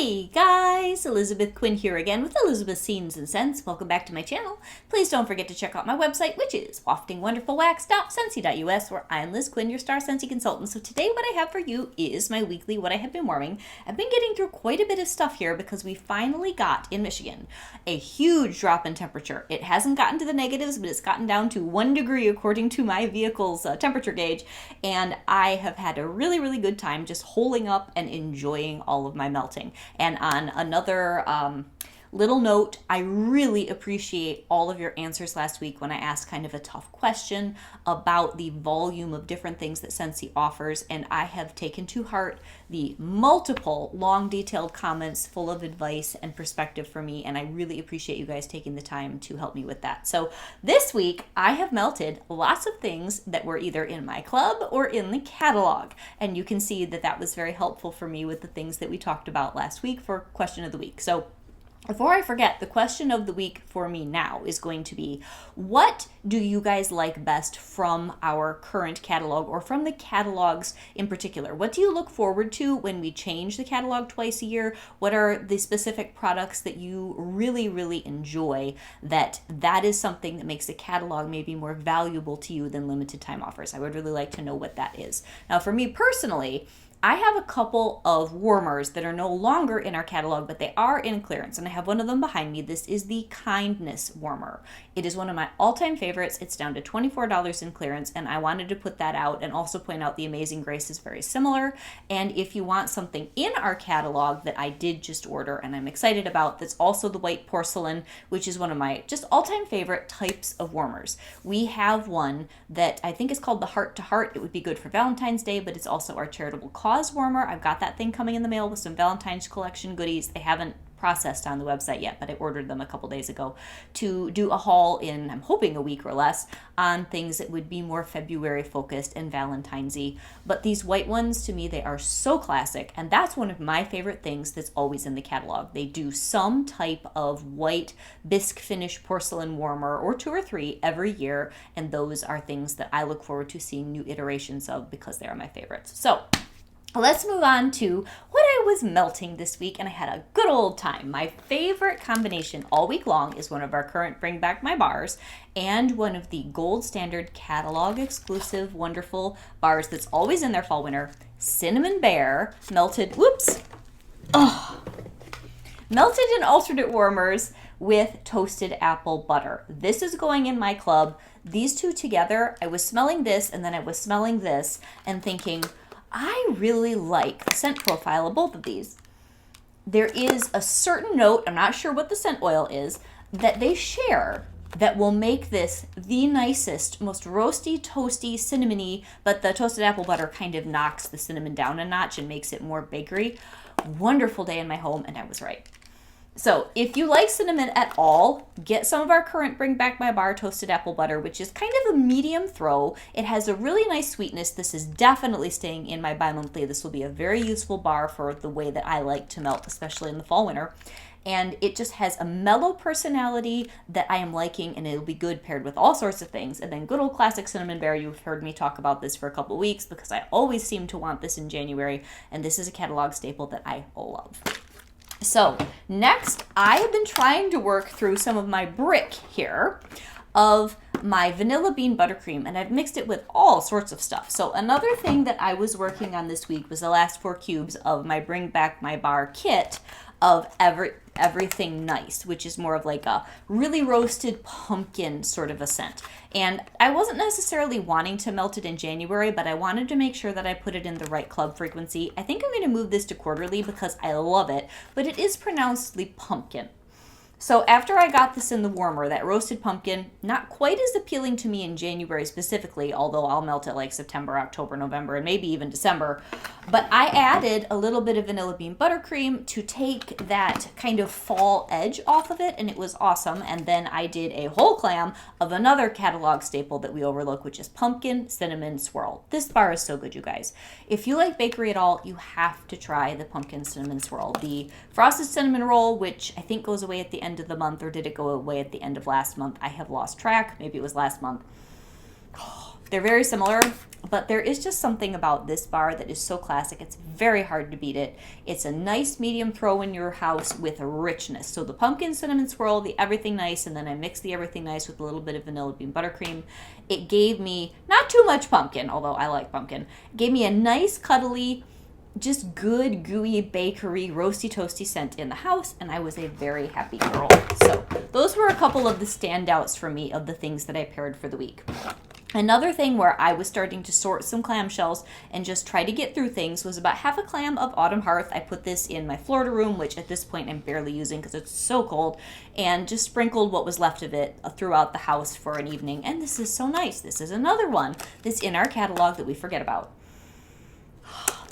Hey guys, Elizabeth Quinn here again with Elizabeth's Scenes and Scents. Welcome back to my channel. Please don't forget to check out my website, which is waftingwonderfulwax.scentsy.us, where I'm Liz Quinn, your star Scentsy consultant. So today what I have for you is my weekly What I Have Been Warming. I've been getting through quite a bit of stuff here because we finally got, in Michigan, a huge drop in temperature. It hasn't gotten to the negatives, but it's gotten down to 1 degree according to my vehicle's temperature gauge, and I have had a really good time just holding up and enjoying all of my melting. And on another little note, I really appreciate all of your answers last week when I asked kind of a tough question about the volume of different things that Scentsy offers, and I have taken to heart the multiple long detailed comments full of advice and perspective for me, and I really appreciate you guys taking the time to help me with that. So this week I have melted lots of things that were either in my club or in the catalog, and you can see that that was very helpful for me with the things that we talked about last week for question of the week. So before I forget, the question of the week for me now is going to be, what do you guys like best from our current catalog, or from the catalogs in particular? What do you look forward to when we change the catalog twice a year? What are the specific products that you really enjoy that is something that makes the catalog maybe more valuable to you than limited time offers? I would really like to know what that is. Now, for me personally, I have a couple of warmers that are no longer in our catalog, but they are in clearance, and I have one of them behind me. This is the Kindness Warmer. It is one of my all-time favorites. It's down to $24 in clearance, and I wanted to put that out and also point out the Amazing Grace is very similar. And if you want something in our catalog that I did just order and I'm excited about, that's also the White Porcelain, which is one of my just all-time favorite types of warmers. We have one that I think is called the Heart to Heart. It would be good for Valentine's Day, but it's also our charitable cause warmer. I've got that thing coming in the mail with some Valentine's collection goodies. They haven't processed on the website yet, but I ordered them a couple days ago to do a haul in, I'm hoping, a week or less on things that would be more February focused and Valentine's-y. But these white ones, to me, they are so classic, and that's one of my favorite things that's always in the catalog. They do some type of white bisque finish porcelain warmer, or 2 or 3 every year, and those are things that I look forward to seeing new iterations of because they are my favorites. So let's move on to what I was melting this week, and I had a good old time. My favorite combination all week long is one of our current Bring Back My bars and one of the gold standard catalog exclusive wonderful bars that's always in their fall winter, Cinnamon Bear, melted in alternate warmers with toasted apple butter. This is going in my club. These two together, I was smelling this and then I was smelling this and thinking, I really like the scent profile of both of these. There is a certain note, I'm not sure what the scent oil is, that they share that will make this the nicest, most roasty, toasty, cinnamony, but the toasted apple butter kind of knocks the cinnamon down a notch and makes it more bakery. Wonderful day in my home, and I was right. So if you like cinnamon at all, get some of our current Bring Back My bar toasted apple butter, which is kind of a medium throw. It has a really nice sweetness. This is definitely staying in my bi-monthly. This will be a very useful bar for the way that I like to melt, especially in the fall winter. And it just has a mellow personality that I am liking, and it'll be good paired with all sorts of things. And then good old classic Cinnamon Bear. You've heard me talk about this for a couple weeks because I always seem to want this in January, and this is a catalog staple that I love. So next, I have been trying to work through some of my brick here of my vanilla bean buttercream, and I've mixed it with all sorts of stuff. So another thing that I was working on this week was the last 4 cubes of my Bring Back My bar kit of Everything Nice, which is more of like a really roasted pumpkin sort of a scent. And I wasn't necessarily wanting to melt it in January, but I wanted to make sure that I put it in the right club frequency. I think I'm going to move this to quarterly because I love it, but it is pronounced pumpkin. So after I got this in the warmer, that roasted pumpkin, not quite as appealing to me in January specifically, although I'll melt it like September, October, November, and maybe even December. But I added a little bit of vanilla bean buttercream to take that kind of fall edge off of it, and it was awesome. And then I did a whole clam of another catalog staple that we overlook, which is pumpkin cinnamon swirl. This bar is so good, you guys. If you like bakery at all, you have to try the pumpkin cinnamon swirl. The frosted cinnamon roll, which I think goes away at the end of the month, or did it go away at the end of last month? I have lost track. Maybe it was last month. They're very similar, but there is just something about this bar that is so classic. It's very hard to beat it. It's a nice medium throw in your house with a richness. So the pumpkin cinnamon swirl, the everything nice, and then I mixed the everything nice with a little bit of vanilla bean buttercream. It gave me not too much pumpkin, although I like pumpkin. It gave me a nice cuddly, just good, gooey, bakery, roasty, toasty scent in the house, and I was a very happy girl. So those were a couple of the standouts for me of the things that I paired for the week. Another thing where I was starting to sort some clamshells and just try to get through things was about half a clam of Autumn Hearth. I put this in my Florida room, which at this point I'm barely using because it's so cold, and just sprinkled what was left of it throughout the house for an evening. And this is so nice. This is another one that's in our catalog that we forget about.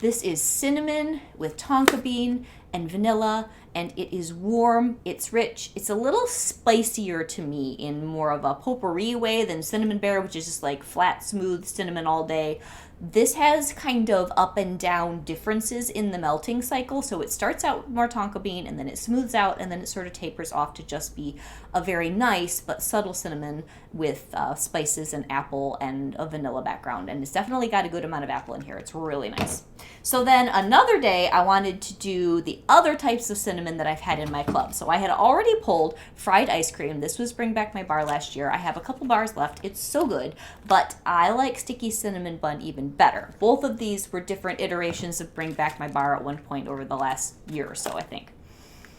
This is cinnamon with tonka bean and vanilla, and it is warm, it's rich, it's a little spicier to me in more of a potpourri way than cinnamon bear, which is just like flat, smooth cinnamon all day. This has kind of up and down differences in the melting cycle, so it starts out with more tonka bean, and then it smooths out, and then it sort of tapers off to just be a very nice but subtle cinnamon with spices and apple and a vanilla background, and it's definitely got a good amount of apple in here. It's really nice. So then another day I wanted to do the other types of cinnamon that I've had in my club. So I had already pulled fried ice cream. This was Bring Back My Bar last year. I have a couple bars left. It's so good, but I like sticky cinnamon bun even better. Both of these were different iterations of Bring Back My Bar at one point over the last year or so, I think.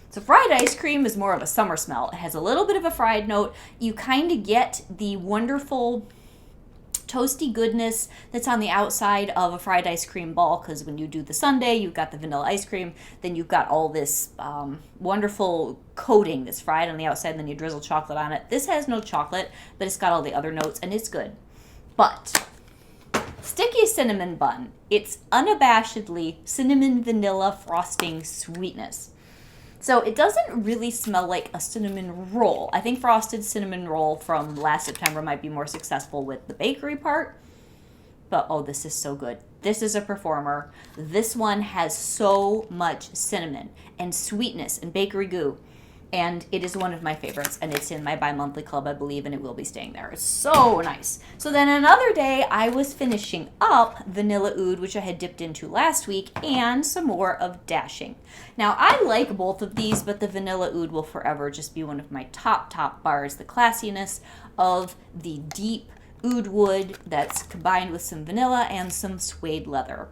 So fried ice cream is more of a summer smell. It has a little bit of a fried note. You kind of get the wonderful toasty goodness that's on the outside of a fried ice cream ball, because when you do the sundae, you've got the vanilla ice cream, then you've got all this wonderful coating that's fried on the outside, and then you drizzle chocolate on it. This has no chocolate, but it's got all the other notes, and it's good. But sticky cinnamon bun, it's unabashedly cinnamon vanilla frosting sweetness. So it doesn't really smell like a cinnamon roll. I think frosted cinnamon roll from last September might be more successful with the bakery part. But oh, this is so good. This is a performer. This one has so much cinnamon and sweetness and bakery goo. And it is one of my favorites, and it's in my bi-monthly club, I believe, and it will be staying there. It's so nice. So then another day, I was finishing up Vanilla Oud, which I had dipped into last week, and some more of Dashing. Now, I like both of these, but the Vanilla Oud will forever just be one of my top bars. The classiness of the deep oud wood that's combined with some vanilla and some suede leather.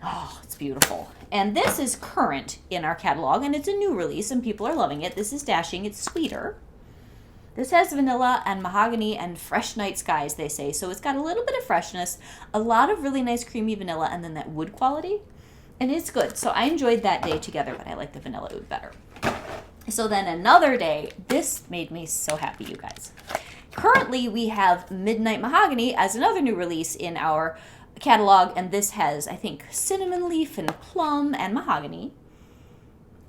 Oh, it's beautiful. And this is current in our catalog, and it's a new release, and people are loving it. This is Dashing. It's sweeter. This has vanilla and mahogany and fresh night skies, they say. So it's got a little bit of freshness, a lot of really nice creamy vanilla, and then that wood quality. And it's good. So I enjoyed that day together, but I like the Vanilla Oud better. So then another day, this made me so happy, you guys. Currently, we have Midnight Mahogany as another new release in our catalog, and this has, I think, cinnamon leaf and plum and mahogany.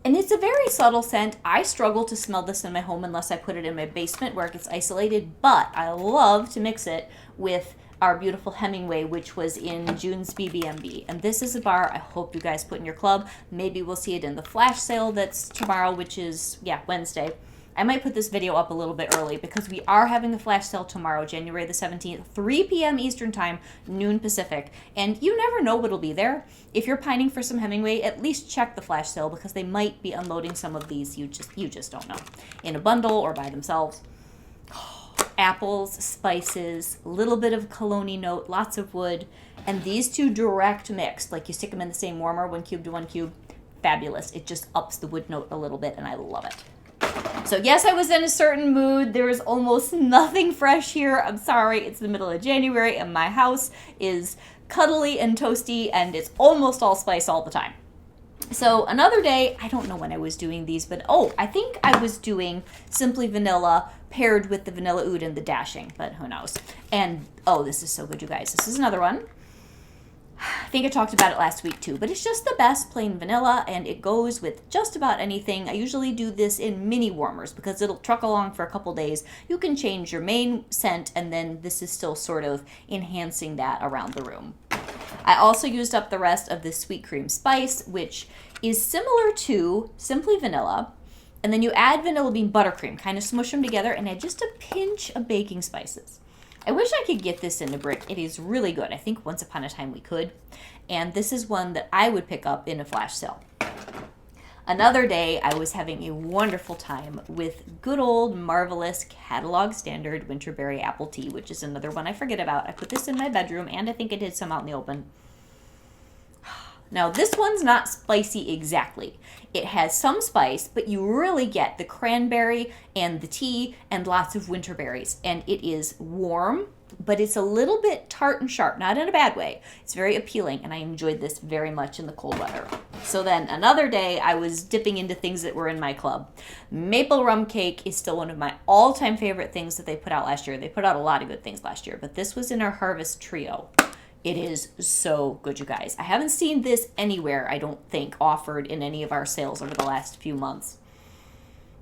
And it's a very subtle scent. I struggle to smell this in my home unless I put it in my basement where it gets isolated, but I love to mix it with our beautiful Hemingway, which was in June's BBMB. And this is a bar I hope you guys put in your club. Maybe we'll see it in the flash sale that's tomorrow, which is, Wednesday. I might put this video up a little bit early because we are having the flash sale tomorrow, January the 17th, 3 p.m. Eastern Time, noon Pacific. And you never know what'll be there. If you're pining for some Hemingway, at least check the flash sale because they might be unloading some of these. You just don't know. In a bundle or by themselves. Apples, spices, a little bit of cologne note, lots of wood. And these two direct mixed, like you stick them in the same warmer, 1 cube to 1 cube. Fabulous. It just ups the wood note a little bit and I love it. So yes, I was in a certain mood. There is almost nothing fresh here. I'm sorry, it's the middle of January and my house is cuddly and toasty and it's almost all spice all the time. So another day, I don't know when I was doing these, but I think I was doing Simply Vanilla paired with the Vanilla Oud and the Dashing, but who knows. And this is so good, you guys. This is another one. I think I talked about it last week too, but it's just the best plain vanilla and it goes with just about anything. I usually do this in mini warmers because it'll truck along for a couple days. You can change your main scent and then this is still sort of enhancing that around the room. I also used up the rest of this sweet cream spice, which is similar to Simply Vanilla. And then you add vanilla bean buttercream, kind of smush them together and add just a pinch of baking spices. I wish I could get this in a brick. It is really good. I think once upon a time we could. And this is one that I would pick up in a flash sale. Another day, I was having a wonderful time with good old marvelous catalog standard winterberry apple tea, which is another one I forget about. I put this in my bedroom, and I think I did some out in the open. Now, this one's not spicy exactly. It has some spice, but you really get the cranberry and the tea and lots of winter berries. And it is warm, but it's a little bit tart and sharp, not in a bad way. It's very appealing, and I enjoyed this very much in the cold weather. So then another day, I was dipping into things that were in my club. Maple rum cake is still one of my all-time favorite things that they put out last year. They put out a lot of good things last year, but this was in our harvest trio. It is so good, you guys. I haven't seen this anywhere, I don't think, offered in any of our sales over the last few months.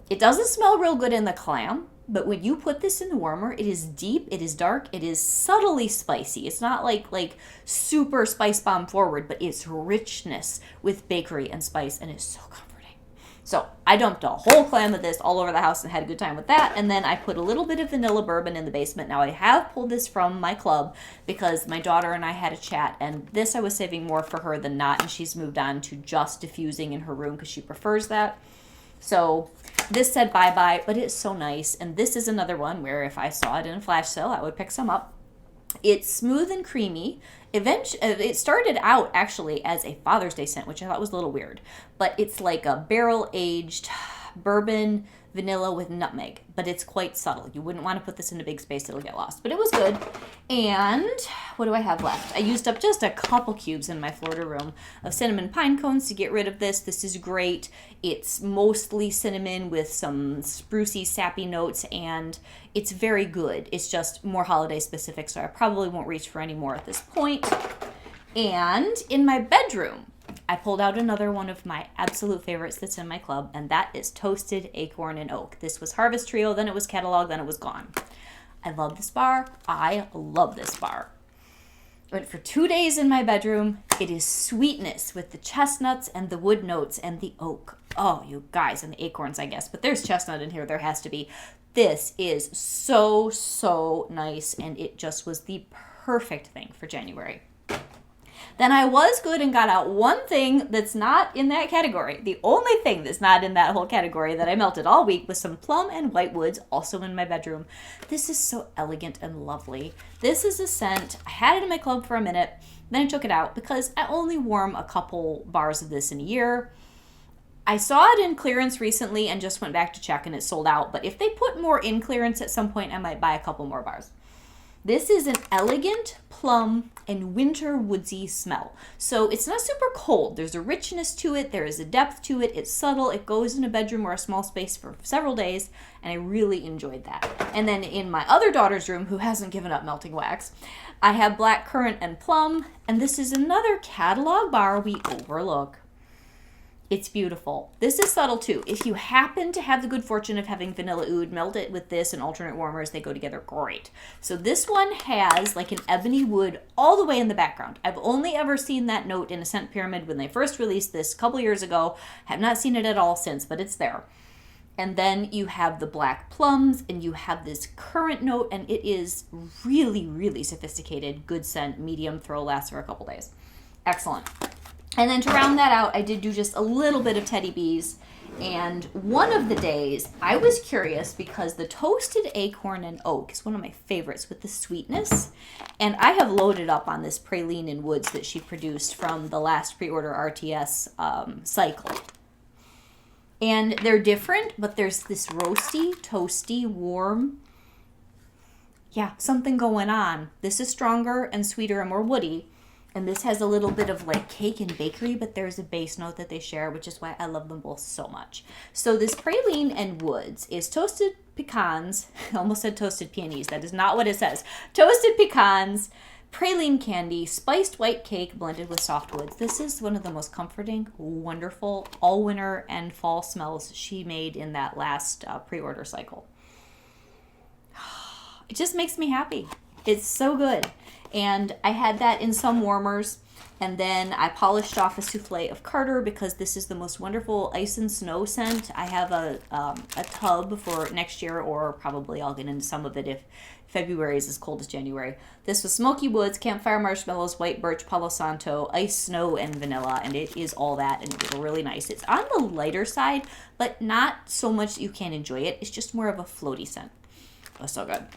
It doesn't smell real good in the clam, but when you put this in the warmer, it is deep, it is dark, it is subtly spicy. It's not like super spice bomb forward, but it's richness with bakery and spice, and it's so comforting. So I dumped a whole clam of this all over the house and had a good time with that. And then I put a little bit of vanilla bourbon in the basement. Now I have pulled this from my club because my daughter and I had a chat, and this I was saving more for her than not, and she's moved on to just diffusing in her room because she prefers that. So this said bye-bye, but it's so nice. And this is another one where if I saw it in a flash sale, I would pick some up. It's smooth and creamy. It started out actually as a Father's Day scent, which I thought was a little weird. But it's like a barrel-aged bourbon vanilla with nutmeg, but it's quite subtle. You wouldn't want to put this in a big space, it'll get lost. But it was good. And what do I have left? I used up just a couple cubes in my Florida room of cinnamon pine cones to get rid of this. This is great. It's mostly cinnamon with some sprucey, sappy notes, and it's very good. It's just more holiday specific, so I probably won't reach for any more at this point. And in my bedroom, I pulled out another one of my absolute favorites that's in my club, and that is Toasted Acorn and Oak. This was Harvest Trio, then it was Catalog, then it was gone. I love this bar. I love this bar. Went for 2 days in my bedroom. It is sweetness with the chestnuts and the wood notes and the oak. Oh, you guys, and the acorns, I guess. But there's chestnut in here. There has to be. This is so, so nice, and it just was the perfect thing for January. Then I was good and got out one thing that's not in that category. The only thing that's not in that whole category that I melted all week was some plum and whitewoods, also in my bedroom. This is so elegant and lovely. This is a scent. I had it in my club for a minute, then I took it out because I only warm a couple bars of this in a year. I saw it in clearance recently and just went back to check and it sold out. But if they put more in clearance at some point, I might buy a couple more bars. This is an elegant plum and winter woodsy smell. So it's not super cold. There's a richness to it. There is a depth to it. It's subtle. It goes in a bedroom or a small space for several days, and I really enjoyed that. And then in my other daughter's room, who hasn't given up melting wax, I have black currant and plum, and this is another catalog bar we overlook. It's beautiful. This is subtle too. If you happen to have the good fortune of having vanilla oud, melt it with this and alternate warmers. They go together great. So this one has like an ebony wood all the way in the background. I've only ever seen that note in a scent pyramid when they first released this a couple years ago. Have not seen it at all since, but it's there. And then you have the black plums and you have this currant note, and it is really, really sophisticated, good scent, medium throw, lasts for a couple days. Excellent. And then to round that out, I did do just a little bit of Teddy Bees. And one of the days, I was curious because the Toasted Acorn and Oak is one of my favorites with the sweetness. And I have loaded up on this praline in woods that she produced from the last pre-order RTS cycle. And they're different, but there's this roasty, toasty, warm, something going on. This is stronger and sweeter and more woody. And this has a little bit of like cake and bakery, but there's a base note that they share, which is why I love them both so much. So this praline and woods is toasted pecans. I almost said toasted peonies. That is not what it says. Toasted pecans, praline candy, spiced white cake blended with soft woods. This is one of the most comforting, wonderful all winter and fall smells she made in that last pre-order cycle. It just makes me happy. It's so good. And I had that in some warmers. And then I polished off a souffle of Carter because this is the most wonderful ice and snow scent. I have a tub for next year, or probably I'll get into some of it if February is as cold as January. This was Smoky Woods, Campfire Marshmallows, White Birch, Palo Santo, Ice, Snow, and Vanilla, and it is all that, and it's really nice. It's on the lighter side, but not so much that you can't enjoy it. It's just more of a floaty scent. Oh, so good.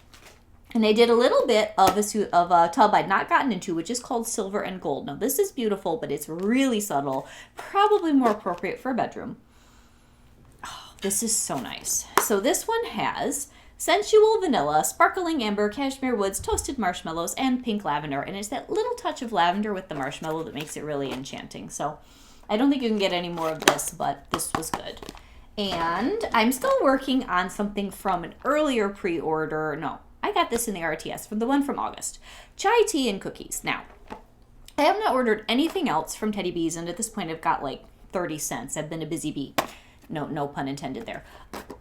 And I did a little bit of a tub I'd not gotten into, which is called Silver and Gold. Now, this is beautiful, but it's really subtle. Probably more appropriate for a bedroom. Oh, this is so nice. So this one has sensual vanilla, sparkling amber, cashmere woods, toasted marshmallows, and pink lavender. And it's that little touch of lavender with the marshmallow that makes it really enchanting. So I don't think you can get any more of this, but this was good. And I'm still working on something from an earlier pre-order. No, I got this in the RTS, from the one from August. Chai tea and cookies. Now, I have not ordered anything else from Teddy Bees, and at this point I've got like 30 cents. I've been a busy bee. No pun intended there.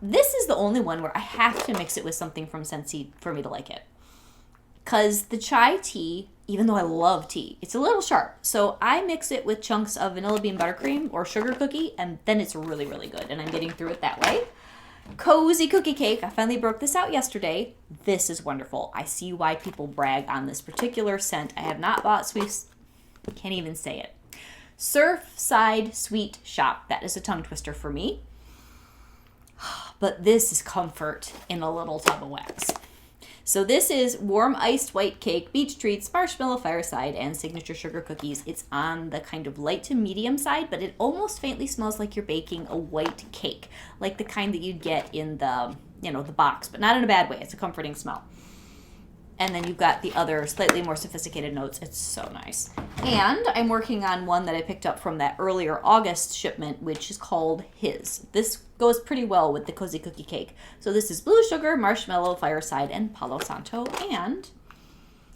This is the only one where I have to mix it with something from Scentsy for me to like it. Because the chai tea, even though I love tea, it's a little sharp. So I mix it with chunks of vanilla bean buttercream or sugar cookie, and then it's really, really good. And I'm getting through it that way. Cozy cookie cake. I finally broke this out yesterday. This is wonderful. I see why people brag on this particular scent. I have not bought sweets. Can't even say it. Surfside Sweet Shop. That is a tongue twister for me. But this is comfort in a little tub of wax. So this is warm iced white cake, beach treats, marshmallow fireside, and signature sugar cookies. It's on the kind of light to medium side, but it almost faintly smells like you're baking a white cake, like the kind that you'd get in the, the box, but not in a bad way. It's a comforting smell. And then you've got the other slightly more sophisticated notes. It's so nice. And I'm working on one that I picked up from that earlier August shipment, which is called His. This goes pretty well with the Cozy Cookie Cake. So this is blue sugar, marshmallow, fireside, and Palo Santo. And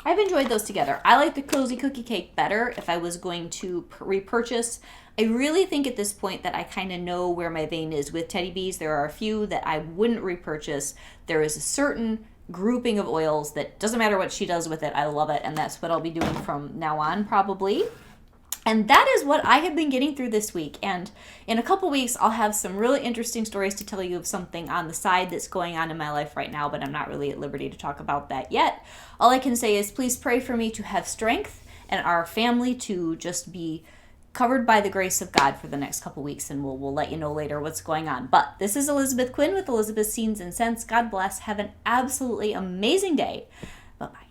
I've enjoyed those together. I like the Cozy Cookie Cake better if I was going to repurchase. I really think at this point that I kind of know where my vein is with Teddy Bees. There are a few that I wouldn't repurchase. There is a certain grouping of oils that doesn't matter what she does with it. I love it, and that's what I'll be doing from now on probably. And that is what I have been getting through this week. And in a couple weeks, I'll have some really interesting stories to tell you of something on the side that's going on in my life right now, but I'm not really at liberty to talk about that yet. All I can say is please pray for me to have strength and our family to just be covered by the grace of God for the next couple weeks, and we'll let you know later what's going on. But this is Elizabeth Quinn with Elizabeth's Scenes and Scents. God bless. Have an absolutely amazing day. Bye-bye.